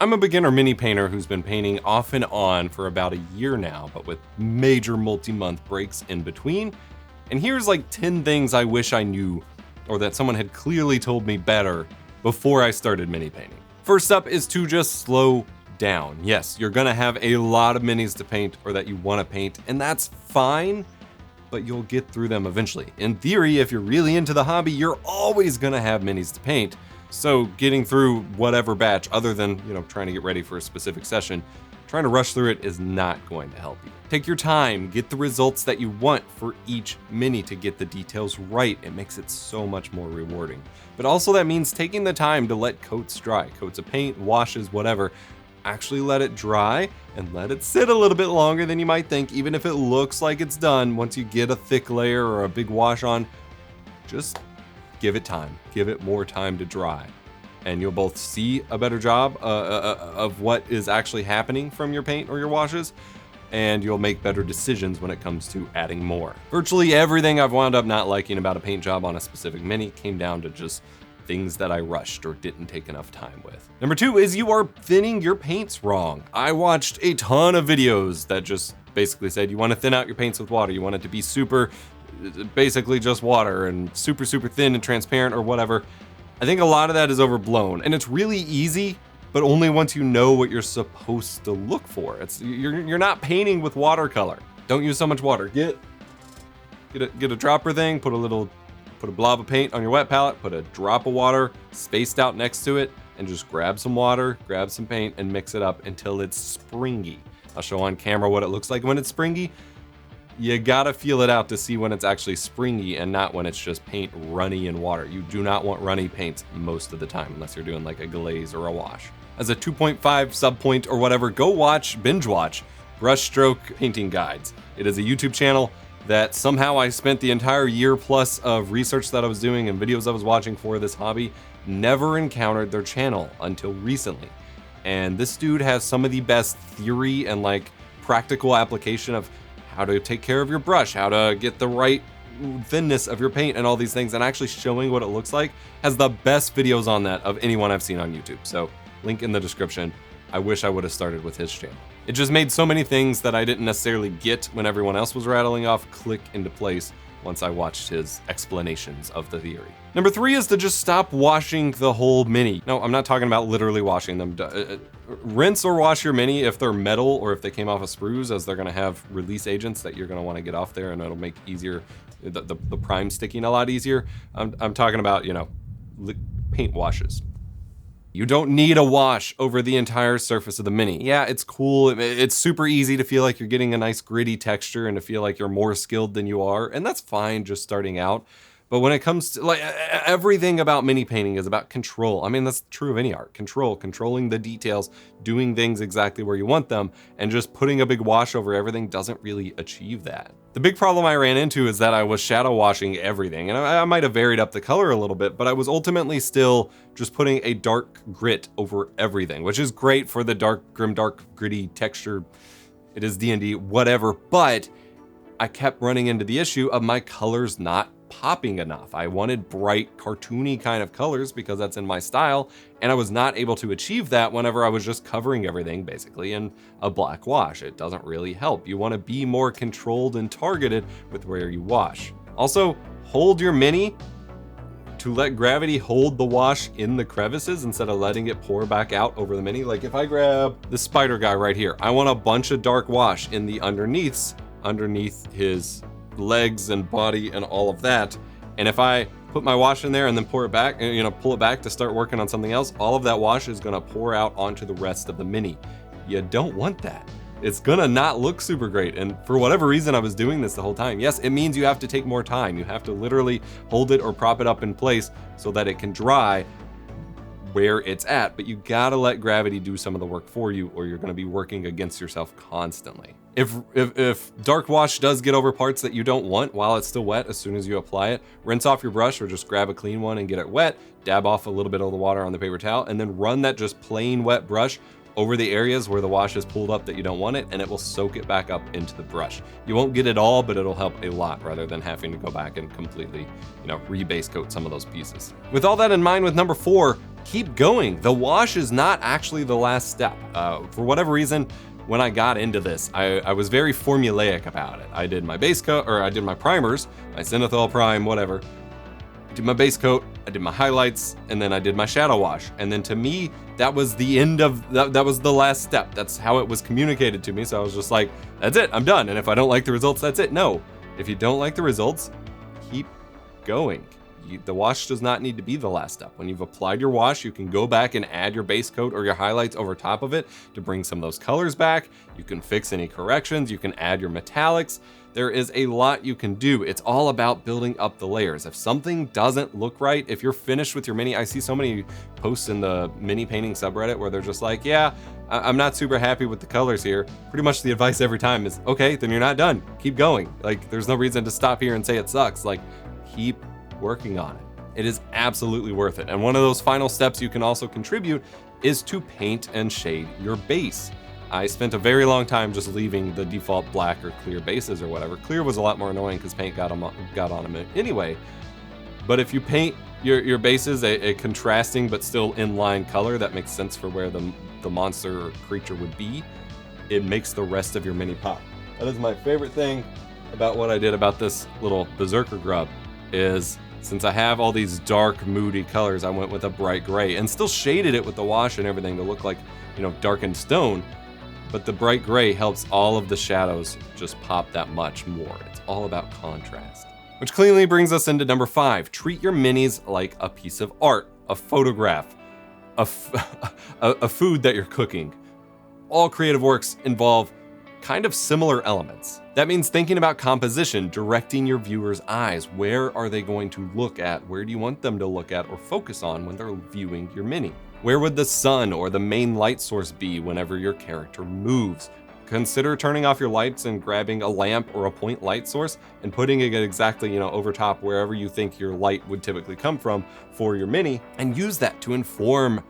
I'm a beginner mini painter who's been painting off and on for about a year now, but with major multi-month breaks in between. And here's like 10 things I wish I knew, or that someone had clearly told me better before I started mini painting. First up is to just slow down. Yes, you're gonna have a lot of minis to paint or that you wanna paint, and that's fine, but you'll get through them eventually. In theory, if you're really into the hobby, you're always gonna have minis to paint. So getting through whatever batch, other than, trying to get ready for a specific session, trying to rush through it is not going to help you. Take your time, get the results that you want for each mini to get the details right. It makes it so much more rewarding. But also that means taking the time to let coats dry, coats of paint, washes, whatever. Actually let it dry and let it sit a little bit longer than you might think, even if it looks like it's done. Once you get a thick layer or a big wash on, just give it time, give it more time to dry. And you'll both see a better job of what is actually happening from your paint or your washes, and you'll make better decisions when it comes to adding more. Virtually everything I've wound up not liking about a paint job on a specific mini came down to just things that I rushed or didn't take enough time with. Number 2 is you are thinning your paints wrong. I watched a ton of videos that just basically said you want to thin out your paints with water, you want it to be super, basically just water and super thin and transparent or whatever. I think a lot of that is overblown, and it's really easy, but only once you know what you're supposed to look for. You're not painting with watercolor. Don't use so much water. Get a dropper thing, put a blob of paint on your wet palette, put a drop of water spaced out next to it, and just grab some water, grab some paint, and mix it up until it's springy. I'll show on camera what it looks like when it's springy. You gotta feel it out to see when it's actually springy and not when it's just paint runny in water. You do not want runny paints most of the time unless you're doing like a glaze or a wash. As a 2.5 sub point or whatever, go binge watch brushstroke painting guides. It is a YouTube channel that somehow I spent the entire year plus of research that I was doing and videos I was watching for this hobby, never encountered their channel until recently. And this dude has some of the best theory and like practical application of how to take care of your brush, how to get the right thinness of your paint and all these things, and actually showing what it looks like. Has the best videos on that of anyone I've seen on YouTube. So link in the description. I wish I would have started with his channel. It just made so many things that I didn't necessarily get when everyone else was rattling off click into place once I watched his explanations of the theory. Number 3 is to just stop washing the whole mini. No, I'm not talking about literally washing them. Rinse or wash your mini if they're metal or if they came off of sprues, as they're gonna have release agents that you're gonna wanna get off there, and it'll make easier, the prime sticking a lot easier. I'm talking about, paint washes. You don't need a wash over the entire surface of the mini. Yeah, it's cool. It's super easy to feel like you're getting a nice gritty texture and to feel like you're more skilled than you are. And that's fine just starting out. But when it comes to like everything about mini painting is about control. I mean, that's true of any art. Controlling the details, doing things exactly where you want them, and just putting a big wash over everything doesn't really achieve that. The big problem I ran into is that I was shadow washing everything, and I might have varied up the color a little bit, but I was ultimately still just putting a dark grit over everything, which is great for the grim, dark, gritty texture. It is D&D, whatever, but I kept running into the issue of my colors not popping enough. I wanted bright, cartoony kind of colors because that's in my style, and I was not able to achieve that whenever I was just covering everything basically in a black wash. It doesn't really help. You want to be more controlled and targeted with where you wash. Also, hold your mini to let gravity hold the wash in the crevices instead of letting it pour back out over the mini. Like if I grab the spider guy right here, I want a bunch of dark wash in the underneath his legs and body and all of that. And if I put my wash in there and then pour it back, pull it back to start working on something else, all of that wash is gonna pour out onto the rest of the mini. You don't want that. It's gonna not look super great. And for whatever reason, I was doing this the whole time. Yes, it means you have to take more time. You have to literally hold it or prop it up in place so that it can dry where it's at, but you gotta let gravity do some of the work for you, or you're gonna be working against yourself constantly. If dark wash does get over parts that you don't want while it's still wet, as soon as you apply it, rinse off your brush or just grab a clean one and get it wet, dab off a little bit of the water on the paper towel, and then run that just plain wet brush over the areas where the wash is pulled up that you don't want it, and it will soak it back up into the brush. You won't get it all, but it'll help a lot rather than having to go back and completely, rebase coat some of those pieces. With all that in mind, with number 4, keep going. The wash is not actually the last step. For whatever reason, when I got into this, I was very formulaic about it. I did my base coat, or I did my primers, my zenithal prime, whatever. I did my base coat, I did my highlights, and then I did my shadow wash. And then to me, that was the end of, that was the last step. That's how it was communicated to me. So I was just like, that's it, I'm done. And if I don't like the results, that's it. No, if you don't like the results, keep going. The wash does not need to be the last step. When you've applied your wash, you can go back and add your base coat or your highlights over top of it to bring some of those colors back. You can fix any corrections. You can add your metallics. There is a lot you can do. It's all about building up the layers. If something doesn't look right, if you're finished with your mini, I see so many posts in the mini painting subreddit where they're just like, yeah, I'm not super happy with the colors here. Pretty much the advice every time is, okay, then you're not done. Keep going. Like, there's no reason to stop here and say it sucks. Like, keep working on it. It is absolutely worth it. And one of those final steps you can also contribute is to paint and shade your base. I spent a very long time just leaving the default black or clear bases or whatever. Clear was a lot more annoying because paint got on them anyway. But if you paint your bases a contrasting but still inline color that makes sense for where the monster or creature would be, it makes the rest of your mini pop. That is my favorite thing about what I did about this little berserker grub, is since I have all these dark, moody colors, I went with a bright gray and still shaded it with the wash and everything to look like, you know, darkened stone. But the bright gray helps all of the shadows just pop that much more. It's all about contrast. Which cleanly brings us into number 5. Treat your minis like a piece of art, a photograph, a food that you're cooking. All creative works involve kind of similar elements. That means thinking about composition, directing your viewer's eyes. Where are they going to look at? Where do you want them to look at or focus on when they're viewing your mini? Where would the sun or the main light source be whenever your character moves? Consider turning off your lights and grabbing a lamp or a point light source and putting it exactly, you know, over top wherever you think your light would typically come from for your mini, and use that to inform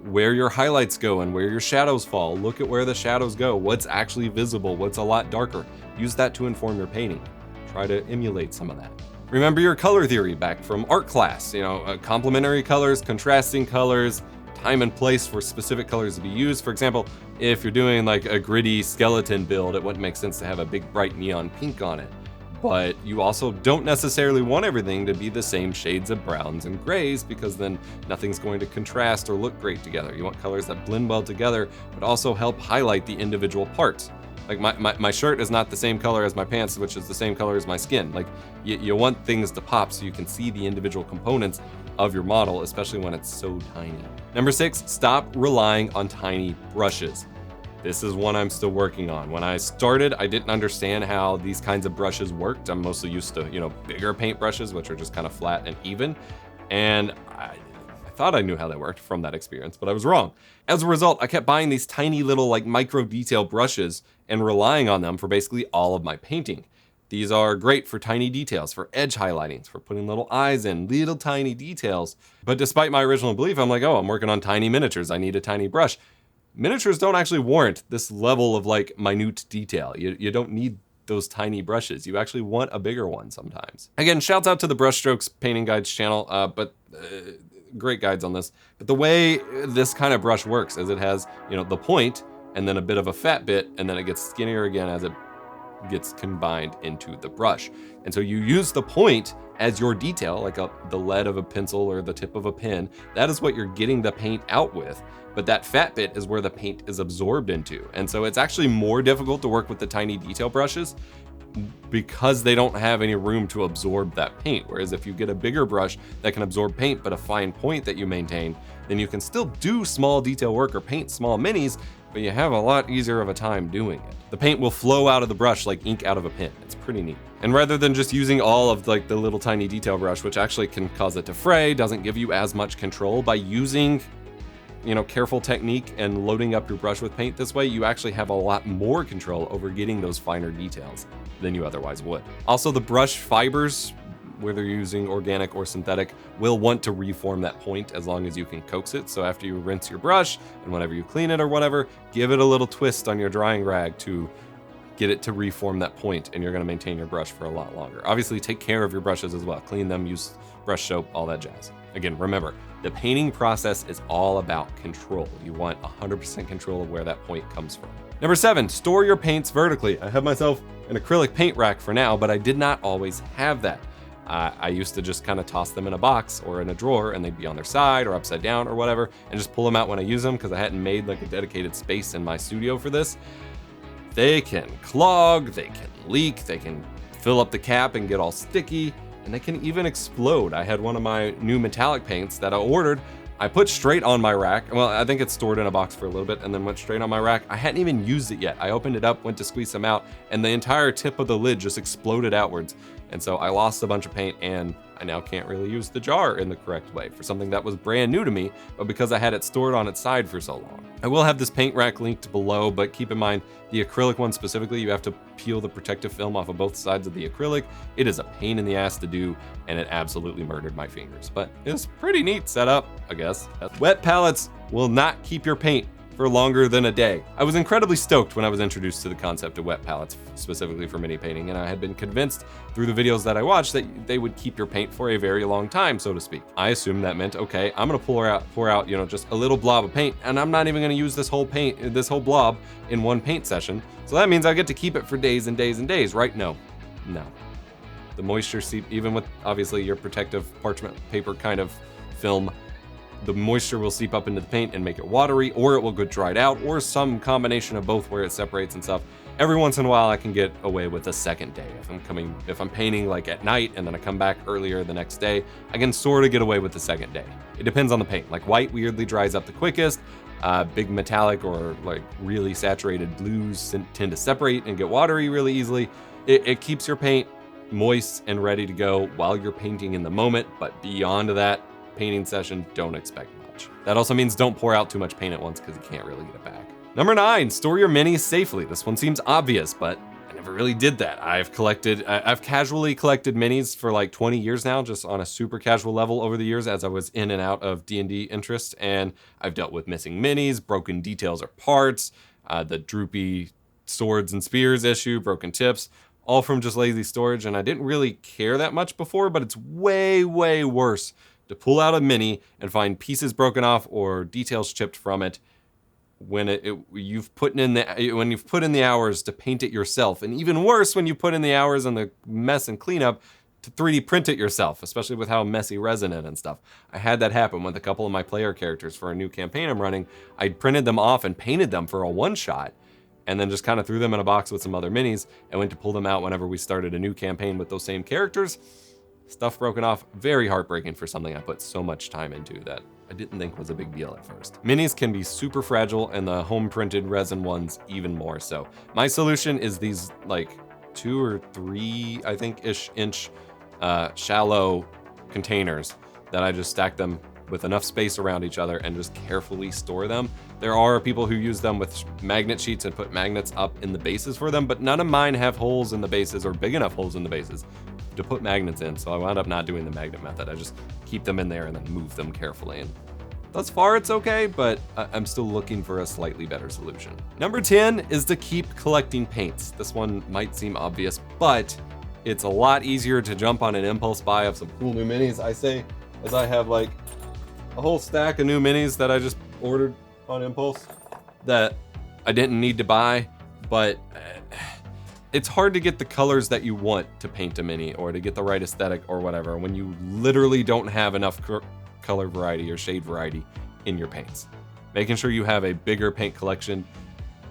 where your highlights go and where your shadows fall. Look at where the shadows go, what's actually visible, what's a lot darker. Use that to inform your painting. Try to emulate some of that. Remember your color theory back from art class, you know, complementary colors, contrasting colors, time and place for specific colors to be used. For example, if you're doing like a gritty skeleton build, it wouldn't make sense to have a big bright neon pink on it. But you also don't necessarily want everything to be the same shades of browns and grays, because then nothing's going to contrast or look great together. You want colors that blend well together, but also help highlight the individual parts. Like my shirt is not the same color as my pants, which is the same color as my skin. Like you want things to pop so you can see the individual components of your model, especially when it's so tiny. Number 6, stop relying on tiny brushes. This is one I'm still working on. When I started, I didn't understand how these kinds of brushes worked. I'm mostly used to, you know, bigger paint brushes, which are just kind of flat and even. And I thought I knew how they worked from that experience, but I was wrong. As a result, I kept buying these tiny little like micro detail brushes and relying on them for basically all of my painting. These are great for tiny details, for edge highlightings, for putting little eyes in, little tiny details. But despite my original belief, I'm like, oh, I'm working on tiny miniatures. I need a tiny brush. Miniatures don't actually warrant this level of like minute detail. You don't need those tiny brushes. You actually want a bigger one sometimes. Again, shouts out to the Brushstrokes Painting Guides channel, but great guides on this. But the way this kind of brush works is it has, you know, the point and then a bit of a fat bit, and then it gets skinnier again as it gets combined into the brush. And so you use the point as your detail, like the lead of a pencil or the tip of a pen. That is what you're getting the paint out with. But that fat bit is where the paint is absorbed into. And so it's actually more difficult to work with the tiny detail brushes because they don't have any room to absorb that paint. Whereas if you get a bigger brush that can absorb paint, but a fine point that you maintain, then you can still do small detail work or paint small minis, but you have a lot easier of a time doing it. The paint will flow out of the brush like ink out of a pen. It's pretty neat. And rather than just using all of like the little tiny detail brush, which actually can cause it to fray, doesn't give you as much control, by using, you know, careful technique and loading up your brush with paint this way, you actually have a lot more control over getting those finer details than you otherwise would. Also, the brush fibers, whether you're using organic or synthetic, will want to reform that point as long as you can coax it. So after you rinse your brush and whenever you clean it or whatever, give it a little twist on your drying rag to get it to reform that point, and you're gonna maintain your brush for a lot longer. Obviously, take care of your brushes as well. Clean them, use brush soap, all that jazz. Again, remember, the painting process is all about control. You want 100% control of where that point comes from. Number 7, store your paints vertically. I have myself an acrylic paint rack for now, but I did not always have that. I used to just kind of toss them in a box or in a drawer, and they'd be on their side or upside down or whatever, and just pull them out when I use them because I hadn't made like a dedicated space in my studio for this. They can clog, they can leak, they can fill up the cap and get all sticky, and they can even explode. I had one of my new metallic paints that I ordered. I put straight on my rack. Well, I think it's stored in a box for a little bit and then went straight on my rack. I hadn't even used it yet. I opened it up, went to squeeze some out, and the entire tip of the lid just exploded outwards. And so I lost a bunch of paint, and I now can't really use the jar in the correct way for something that was brand new to me, but because I had it stored on its side for so long. I will have this paint rack linked below, but keep in mind, the acrylic one specifically, you have to peel the protective film off of both sides of the acrylic. It is a pain in the ass to do, and it absolutely murdered my fingers, but it's pretty neat setup, I guess. Wet palettes will not keep your paint for longer than a day. I was incredibly stoked when I was introduced to the concept of wet palettes, specifically for mini painting, and I had been convinced through the videos that I watched that they would keep your paint for a very long time, so to speak. I assumed that meant, okay, I'm gonna pour out, you know, just a little blob of paint, and I'm not even gonna use this whole blob in one paint session. So that means I get to keep it for days and days and days, right? No. The moisture seep, even with obviously your protective parchment paper kind of film, the moisture will seep up into the paint and make it watery, or it will get dried out, or some combination of both where it separates and stuff. Every once in a while I can get away with a second day. If I'm painting like at night and then I come back earlier the next day, I can sort of get away with the second day. It depends on the paint. Like white weirdly dries up the quickest. Big metallic or like really saturated blues tend to separate and get watery really easily. It keeps your paint moist and ready to go while you're painting in the moment, but beyond that painting session, don't expect much. That also means don't pour out too much paint at once because you can't really get it back. Number 9, store your minis safely. This one seems obvious, but I never really did that. I've casually collected minis for like 20 years now, just on a super casual level over the years as I was in and out of D&D interest, and I've dealt with missing minis, broken details or parts, the droopy swords and spears issue, broken tips, all from just lazy storage, and I didn't really care that much before, but it's way, way worse to pull out a mini and find pieces broken off or details chipped from it when you've put in the hours to paint it yourself, and even worse when you put in the hours and the mess and cleanup to 3D print it yourself, especially with how messy resin is and stuff. I had that happen with a couple of my player characters for a new campaign I'm running. I printed them off and painted them for a one-shot, and then just kind of threw them in a box with some other minis and went to pull them out whenever we started a new campaign with those same characters. Stuff broken off, very heartbreaking for something I put so much time into that I didn't think was a big deal at first. Minis can be super fragile, and the home printed resin ones even more so. My solution is these like 2 or 3, I think, inch shallow containers that I just stack them with enough space around each other and just carefully store them. There are people who use them with magnet sheets and put magnets up in the bases for them, but none of mine have holes in the bases or big enough holes in the bases to put magnets in, so I wound up not doing the magnet method. I just keep them in there and then move them carefully, and thus far it's okay, but I'm still looking for a slightly better solution. Number 10 is to keep collecting paints. This one might seem obvious, but it's a lot easier to jump on an impulse buy of some cool new minis, I say, as I have like a whole stack of new minis that I just ordered on impulse that I didn't need to buy, but it's hard to get the colors that you want to paint a mini or to get the right aesthetic or whatever when you literally don't have enough color variety or shade variety in your paints. Making sure you have a bigger paint collection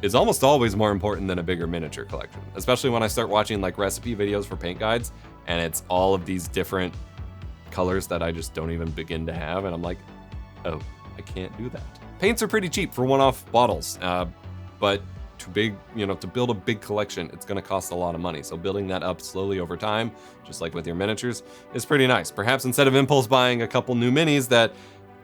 is almost always more important than a bigger miniature collection, especially when I start watching like recipe videos for paint guides and it's all of these different colors that I just don't even begin to have, and I'm like, oh, I can't do that. Paints are pretty cheap for one-off bottles, but to build a big collection, it's gonna cost a lot of money. So building that up slowly over time, just like with your miniatures, is pretty nice. Perhaps instead of impulse buying a couple new minis that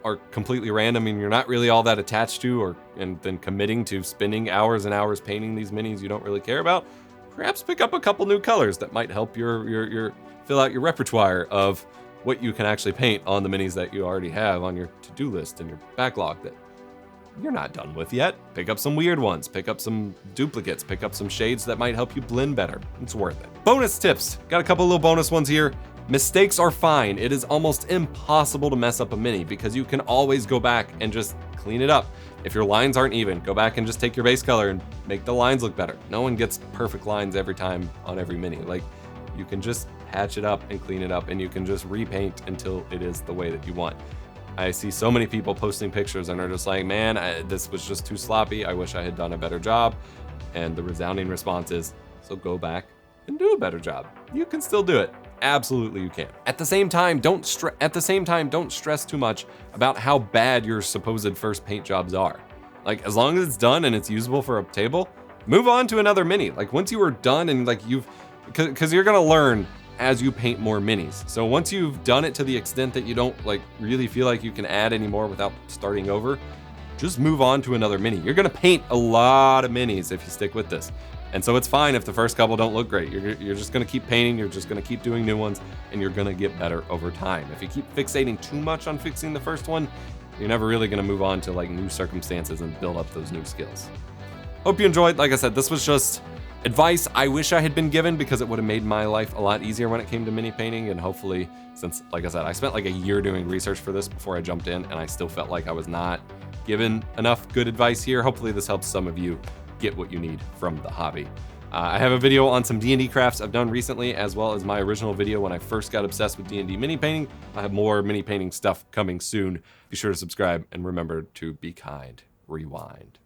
are completely random and you're not really all that attached to, and then committing to spending hours and hours painting these minis you don't really care about, perhaps pick up a couple new colors that might help your fill out your repertoire of what you can actually paint on the minis that you already have on your to-do list and your backlog that you're not done with yet. Pick up some weird ones, pick up some duplicates, pick up some shades that might help you blend better. It's worth it. Bonus tips. Got a couple little bonus ones here. Mistakes are fine. It is almost impossible to mess up a mini because you can always go back and just clean it up. If your lines aren't even, go back and just take your base color and make the lines look better. No one gets perfect lines every time on every mini. Like, you can just patch it up and clean it up, and you can just repaint until it is the way that you want. I see so many people posting pictures and are just like, man, this was just too sloppy. I wish I had done a better job. And the resounding response is, so go back and do a better job. You can still do it. Absolutely you can. At the same time, don't stress too much about how bad your supposed first paint jobs are. Like, as long as it's done and it's usable for a table, move on to another mini. Like, once you are done and like because you're gonna learn as you paint more minis. So once you've done it to the extent that you don't like really feel like you can add anymore without starting over, just move on to another mini. You're gonna paint a lot of minis if you stick with this. And so it's fine if the first couple don't look great. You're just gonna keep painting, you're just gonna keep doing new ones, and you're gonna get better over time. If you keep fixating too much on fixing the first one, you're never really gonna move on to like new circumstances and build up those new skills. Hope you enjoyed. Like I said, this was just advice I wish I had been given because it would have made my life a lot easier when it came to mini painting. And hopefully, since, like I said, I spent like a year doing research for this before I jumped in, and I still felt like I was not given enough good advice here. Hopefully this helps some of you get what you need from the hobby. I have a video on some D&D crafts I've done recently, as well as my original video when I first got obsessed with D&D mini painting. I have more mini painting stuff coming soon. Be sure to subscribe and remember to be kind. Rewind.